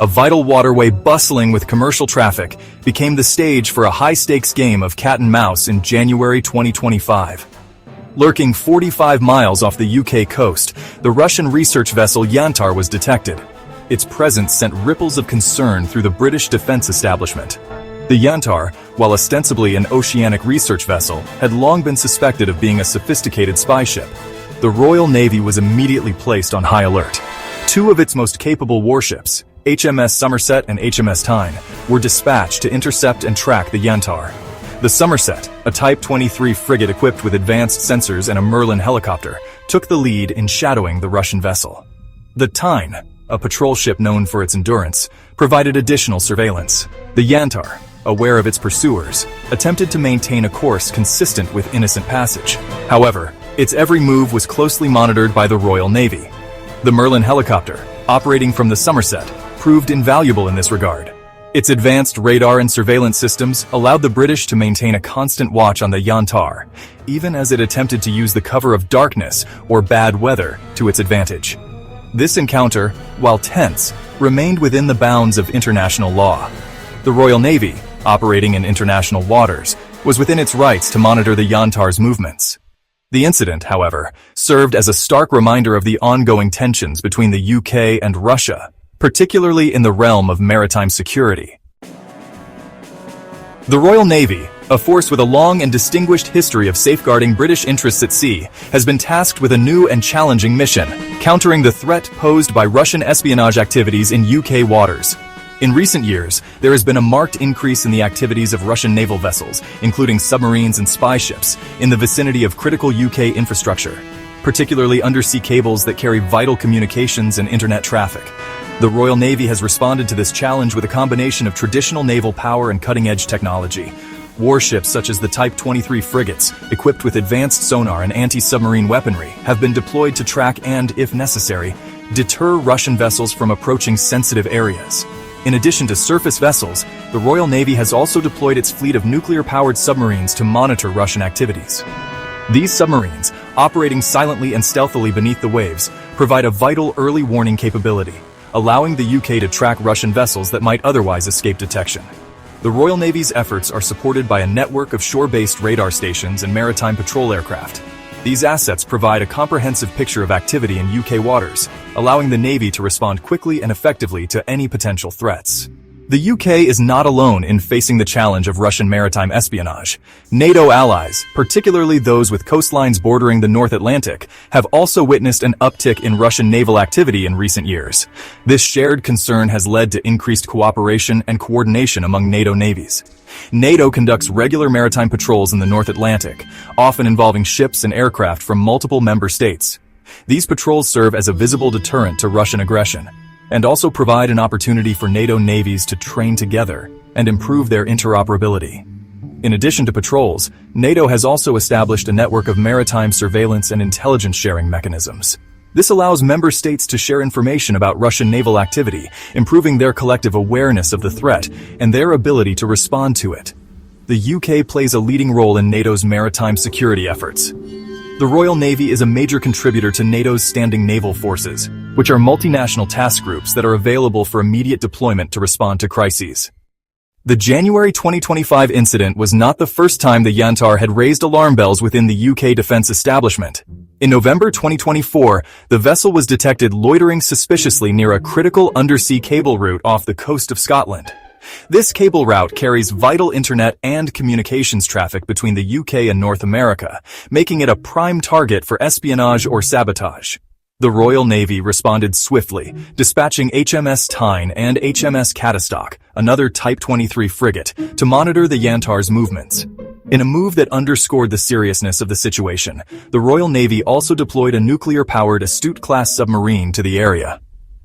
a vital waterway bustling with commercial traffic, became the stage for a high-stakes game of cat and mouse in January 2025. Lurking 45 miles off the UK coast, the Russian research vessel Yantar was detected. Its presence sent ripples of concern through the British defense establishment. The Yantar, while ostensibly an oceanic research vessel, had long been suspected of being a sophisticated spy ship. The Royal Navy was immediately placed on high alert. Two of its most capable warships, HMS Somerset and HMS Tyne, were dispatched to intercept and track the Yantar. The Somerset, a Type 23 frigate equipped with advanced sensors and a Merlin helicopter, took the lead in shadowing the Russian vessel. The Tyne, a patrol ship known for its endurance, provided additional surveillance. The Yantar, aware of its pursuers, attempted to maintain a course consistent with innocent passage. However, its every move was closely monitored by the Royal Navy. The Merlin helicopter, operating from the Somerset, proved invaluable in this regard. Its advanced radar and surveillance systems allowed the British to maintain a constant watch on the Yantar, even as it attempted to use the cover of darkness or bad weather to its advantage. This encounter, while tense, remained within the bounds of international law. The Royal Navy, operating in international waters, was within its rights to monitor the Yantar's movements. The incident, however, served as a stark reminder of the ongoing tensions between the UK and Russia, particularly in the realm of maritime security. The Royal Navy, a force with a long and distinguished history of safeguarding British interests at sea, has been tasked with a new and challenging mission, countering the threat posed by Russian espionage activities in UK waters. In recent years, there has been a marked increase in the activities of Russian naval vessels, including submarines and spy ships, in the vicinity of critical UK infrastructure, particularly undersea cables that carry vital communications and internet traffic. The Royal Navy has responded to this challenge with a combination of traditional naval power and cutting-edge technology. Warships such as the Type 23 frigates, equipped with advanced sonar and anti-submarine weaponry, have been deployed to track and, if necessary, deter Russian vessels from approaching sensitive areas. In addition to surface vessels, the Royal Navy has also deployed its fleet of nuclear-powered submarines to monitor Russian activities. These submarines, operating silently and stealthily beneath the waves, provide a vital early warning capability, allowing the UK to track Russian vessels that might otherwise escape detection. The Royal Navy's efforts are supported by a network of shore-based radar stations and maritime patrol aircraft. These assets provide a comprehensive picture of activity in UK waters, allowing the Navy to respond quickly and effectively to any potential threats. The UK is not alone in facing the challenge of Russian maritime espionage. NATO allies, particularly those with coastlines bordering the North Atlantic, have also witnessed an uptick in Russian naval activity in recent years. This shared concern has led to increased cooperation and coordination among NATO navies. NATO conducts regular maritime patrols in the North Atlantic, often involving ships and aircraft from multiple member states. These patrols serve as a visible deterrent to Russian aggression, and also provide an opportunity for NATO navies to train together and improve their interoperability. In addition to patrols, NATO has also established a network of maritime surveillance and intelligence sharing mechanisms. This allows member states to share information about Russian naval activity, improving their collective awareness of the threat and their ability to respond to it. The UK plays a leading role in NATO's maritime security efforts. The Royal Navy is a major contributor to NATO's standing naval forces, which are multinational task groups that are available for immediate deployment to respond to crises. The January 2025 incident was not the first time the Yantar had raised alarm bells within the UK defense establishment. In November 2024, the vessel was detected loitering suspiciously near a critical undersea cable route off the coast of Scotland. This cable route carries vital internet and communications traffic between the UK and North America, making it a prime target for espionage or sabotage. The Royal Navy responded swiftly, dispatching HMS Tyne and HMS Catastock, another Type 23 frigate, to monitor the Yantar's movements. In a move that underscored the seriousness of the situation, the Royal Navy also deployed a nuclear-powered Astute-class submarine to the area.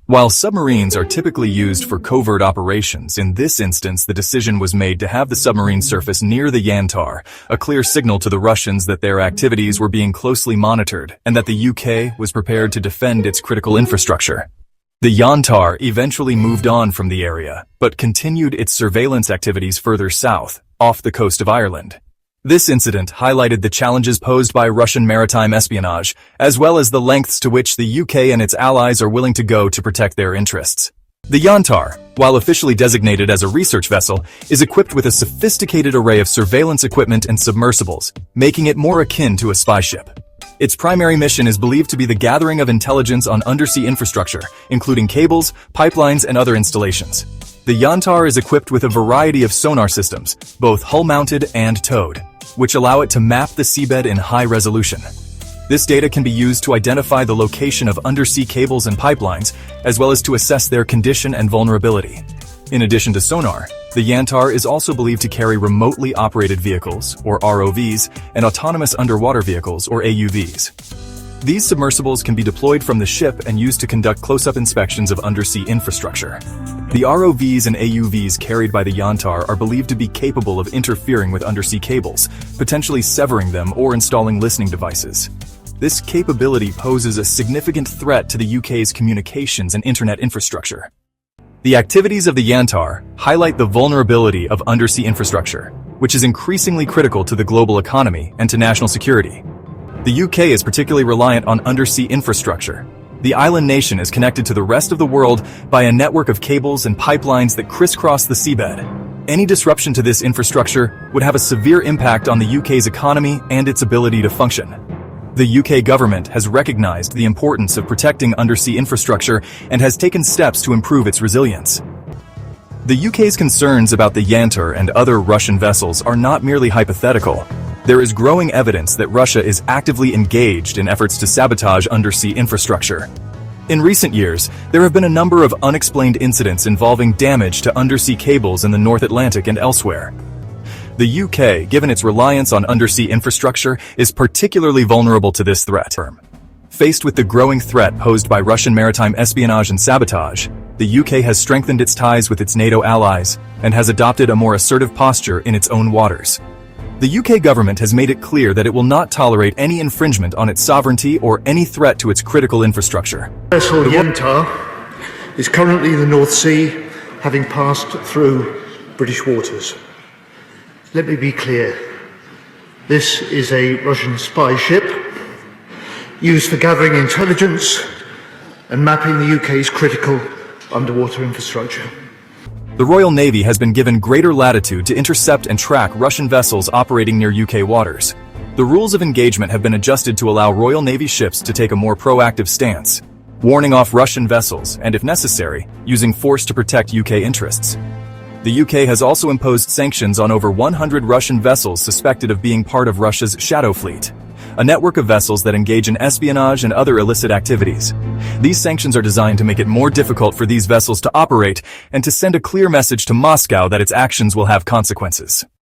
While submarines are typically used for covert operations, in this instance the decision was made to have the submarine surface near the Yantar, a clear signal to the Russians that their activities were being closely monitored and that the UK was prepared to defend its critical infrastructure. The Yantar eventually moved on from the area, but continued its surveillance activities further south, off the coast of Ireland. This incident highlighted the challenges posed by Russian maritime espionage, as well as the lengths to which the UK and its allies are willing to go to protect their interests. The Yantar, while officially designated as a research vessel, is equipped with a sophisticated array of surveillance equipment and submersibles, making it more akin to a spy ship. Its primary mission is believed to be the gathering of intelligence on undersea infrastructure, including cables, pipelines, and other installations. The Yantar is equipped with a variety of sonar systems, both hull-mounted and towed, which allow it to map the seabed in high resolution. This data can be used to identify the location of undersea cables and pipelines, as well as to assess their condition and vulnerability. In addition to sonar, the Yantar is also believed to carry remotely operated vehicles, or ROVs, and autonomous underwater vehicles, or AUVs. These submersibles can be deployed from the ship and used to conduct close-up inspections of undersea infrastructure. The ROVs and AUVs carried by the Yantar are believed to be capable of interfering with undersea cables, potentially severing them or installing listening devices. This capability poses a significant threat to the UK's communications and internet infrastructure. The activities of the Yantar highlight the vulnerability of undersea infrastructure, which is increasingly critical to the global economy and to national security. The UK is particularly reliant on undersea infrastructure. The island nation is connected to the rest of the world by a network of cables and pipelines that crisscross the seabed. Any disruption to this infrastructure would have a severe impact on the UK's economy and its ability to function. The UK government has recognized the importance of protecting undersea infrastructure and has taken steps to improve its resilience. The UK's concerns about the Yantar and other Russian vessels are not merely hypothetical. There is growing evidence that Russia is actively engaged in efforts to sabotage undersea infrastructure. In recent years, there have been a number of unexplained incidents involving damage to undersea cables in the North Atlantic and elsewhere. The UK, given its reliance on undersea infrastructure, is particularly vulnerable to this threat. Faced with the growing threat posed by Russian maritime espionage and sabotage, the UK has strengthened its ties with its NATO allies and has adopted a more assertive posture in its own waters. The UK government has made it clear that it will not tolerate any infringement on its sovereignty or any threat to its critical infrastructure. Vessel Yantar is currently in the North Sea, having passed through British waters. Let me be clear. This is a Russian spy ship used for gathering intelligence and mapping the UK's critical underwater infrastructure. The Royal Navy has been given greater latitude to intercept and track Russian vessels operating near UK waters. The rules of engagement have been adjusted to allow Royal Navy ships to take a more proactive stance, warning off Russian vessels and, if necessary, using force to protect UK interests. The UK has also imposed sanctions on over 100 Russian vessels suspected of being part of Russia's Shadow Fleet, a network of vessels that engage in espionage and other illicit activities. These sanctions are designed to make it more difficult for these vessels to operate and to send a clear message to Moscow that its actions will have consequences.